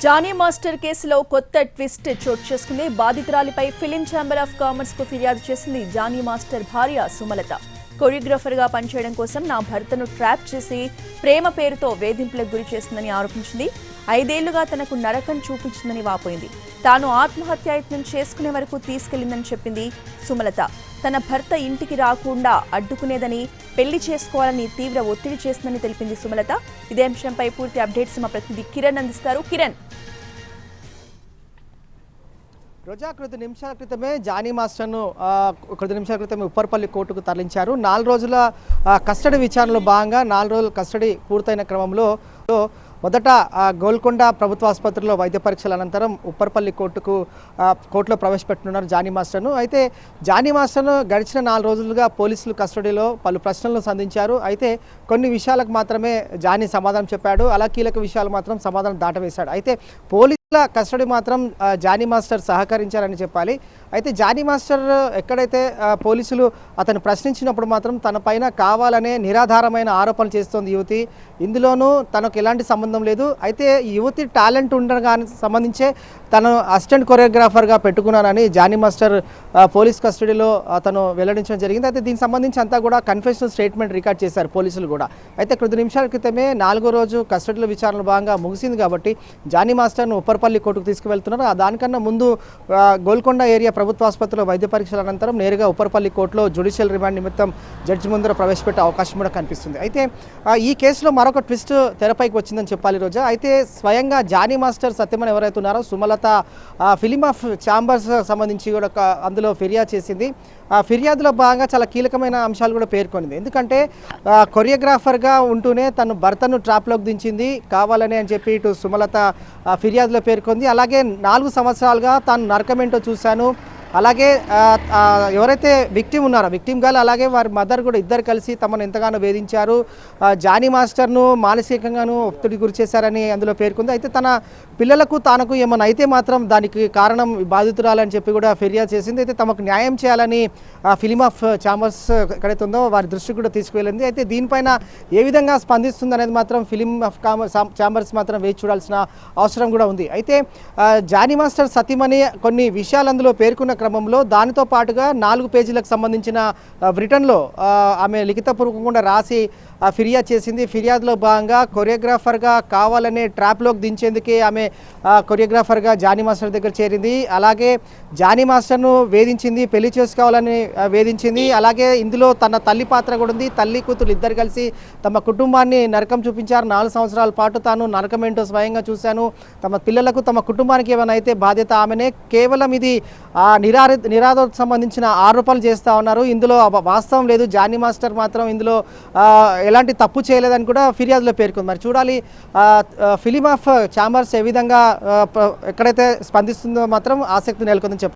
Johnny master కేసులో కొత్త twist చోటు చేసుకుంది. బాధితురాలిపై ఫిలిం ఛాంబర్ ఆఫ్ కామర్స్ కు ఫిర్యాదు చేసింది జానీ మాస్టర్ భార్య సుమలత. కొరియోగ్రాఫర్ గా పనిచేయడం కోసం నా భర్తను ట్రాప్ చేసి ప్రేమ పేరుతో వేధింపులకు గురి చేసిందని ఆరోపించింది. 5 ఏళ్లుగా తనకు నరకం చూపించిందని వాపోయింది. తాను ఆత్మహత్యాయత్నం చేసుకునే వరకు తీసుకెళ్లిందని చెప్పింది సుమలత. తన భర్త ఇంటికి రాకుండా అడ్డుకునేదని, పెళ్లి చేసుకోవాలని తీవ్ర ఒత్తిడి చేస్తుందని తెలిపింది సుమలత. ఇదే అంశంపై పూర్తి అప్డేట్స్ మా ప్రతినిధి కిరణ్ అందిస్తారు. కిరణ్, రోజా కొద్ది నిమిషాల క్రితమే జానీ మాస్టర్ను కొద్ది నిమిషాల క్రితమే ఉప్పర్పల్లి కోర్టుకు తరలించారు. 4 రోజుల కస్టడీ విచారణలో భాగంగా 4 రోజుల కస్టడీ పూర్తయిన క్రమంలో మొదట గోల్కొండ ప్రభుత్వ ఆసుపత్రిలో వైద్య పరీక్షల అనంతరం ఉప్పర్పల్లి కోర్టులో ప్రవేశపెట్టున్నారు జానీ మాస్టర్ను. అయితే జానీ మాస్టర్ను గడిచిన 4 రోజులుగా పోలీసులు కస్టడీలో పలు ప్రశ్నలను సంధించారు. అయితే కొన్ని విషయాలకు మాత్రమే జానీ సమాధానం చెప్పాడు. అలా కీలక విషయాలు మాత్రం సమాధానం దాటవేశాడు. అయితే పోలీసుల కస్టడీ మాత్రం జానీ మాస్టర్ సహకరించారని చెప్పాలి. అయితే జానీ మాస్టర్ ఎక్కడైతే పోలీసులు అతను ప్రశ్నించినప్పుడు మాత్రం తన పైన కావాలనే నిరాధారమైన ఆరోపణలు చేస్తోంది యువతి. ఇందులోనూ తనకు ఎలాంటి సంబంధం లేదు. అయితే యువతి టాలెంట్ ఉండడానికి సంబంధించే తను అసిస్టెంట్ కొరియోగ్రాఫర్గా పెట్టుకున్నానని జానీ మాస్టర్ పోలీస్ కస్టడీలో అతను వెల్లడించడం జరిగింది. అయితే దీనికి సంబంధించి అంతా కూడా కన్ఫెషనల్ స్టేట్మెంట్ రికార్డ్ చేశారు పోలీసులు కూడా. అయితే కొద్ది నిమిషాల క్రితమే 4వ రోజు కస్టడీలో విచారణలో భాగంగా ముగిసింది కాబట్టి జానీ మాస్టర్ను ఉప్పర్పల్లి కోర్టుకు తీసుకువెళ్తున్నారు. దానికన్నా ముందు గోల్కొండ ఏరియా ప్రభుత్వ ఆసుపత్రిలో వైద్య పరీక్షల అనంతరం నేరుగా ఉప్పర్పల్లి కోర్టులో జ్యుడిషియల్ రిమాండ్ నిమిత్తం జడ్జి ముందర ప్రవేశపెట్టే అవకాశం కూడా కనిపిస్తుంది. అయితే ఈ కేసులో మరొక ట్విస్ట్ తెరపైకి వచ్చిందని చెప్పాలి రోజా. అయితే స్వయంగా జానీ మాస్టర్ సత్యమని ఎవరైతే ఉన్నారో సుమలత ఫిలిం ఆఫ్ ఛాంబర్స్ సంబంధించి కూడా అందులో ఫిర్యాదు చేసింది. ఫిర్యాదులో భాగంగా చాలా కీలకమైన అంశాలు కూడా పేర్కొనింది. ఎందుకంటే కొరియోగ్రాఫర్గా ఉంటూనే తను భర్తను ట్రాప్లోకి దించింది కావాలని అని చెప్పి ఇటు సుమలత ఫిర్యాదులో పేర్కొంది. అలాగే 4 సంవత్సరాలుగా తాను నరకమేంటో చూశాను, అలాగే ఎవరైతే విక్టిమ్ ఉన్నారో విక్టిమ్ గారు అలాగే వారి మదర్ కూడా ఇద్దరు కలిసి తమను ఎంతగానో వేధించారు, జానీ మాస్టర్ను మానసికంగాను ఒత్తిడి గురి చేశారని అందులో పేర్కొంది. అయితే తన పిల్లలకు తానకు ఏమైనా అయితే మాత్రం దానికి కారణం బాధితురాలని చెప్పి కూడా ఫిర్యాదు చేసింది. అయితే తమకు న్యాయం చేయాలని ఫిలిం ఆఫ్ ఛాంబర్స్ ఎక్కడైతే ఉందో వారి దృష్టికి కూడా తీసుకువెళ్ళింది. అయితే దీనిపైన ఏ విధంగా స్పందిస్తుంది అనేది మాత్రం ఫిలిం ఆఫ్ ఛాంబర్స్ మాత్రం వేచి చూడాల్సిన అవసరం కూడా ఉంది. అయితే జానీ మాస్టర్ సతీమణి కొన్ని విషయాలు అందులో పేర్కొన్న క్రమంలో దానితో పాటుగా 4 పేజీలకు సంబంధించిన బ్రిటన్లో ఆమె లిఖితపూర్వకంగా రాసి ఫిర్యాదు చేసింది. ఫిర్యాదులో భాగంగా కొరియోగ్రాఫర్గా కావాలనే ట్రాప్లోకి దించేందుకే ఆమె కొరియోగ్రాఫర్గా జానీ మాస్టర్ దగ్గర చేరింది. అలాగే జానీ మాస్టర్ను వేధించింది, పెళ్లి చేసుకోవాలని వేధించింది. అలాగే ఇందులో తన తల్లి పాత్ర కూడా ఉంది. తల్లి కూతురు ఇద్దరు కలిసి తమ కుటుంబాన్ని నరకం చూపించారు. 4 సంవత్సరాల పాటు తాను నరకమేంటో స్వయంగా చూశాను, తమ పిల్లలకు తమ కుటుంబానికి ఏమైనా అయితే బాధ్యత ఆమెనే, కేవలం ఇది నిరాధకు సంబంధించిన ఆరోపణలు చేస్తూ ఉన్నారు, ఇందులో వాస్తవం లేదు, జానీ మాస్టర్ మాత్రం ఇందులో ఎలాంటి తప్పు చేయలేదని కూడా ఫిర్యాదులో పేర్కొంది. మరి చూడాలి ఫిలిం ఆఫ్ ఛాంబర్స్ ఏ విధంగా ఎక్కడైతే స్పందిస్తుందో మాత్రం ఆసక్తి నెలకొందని చెప్పారు.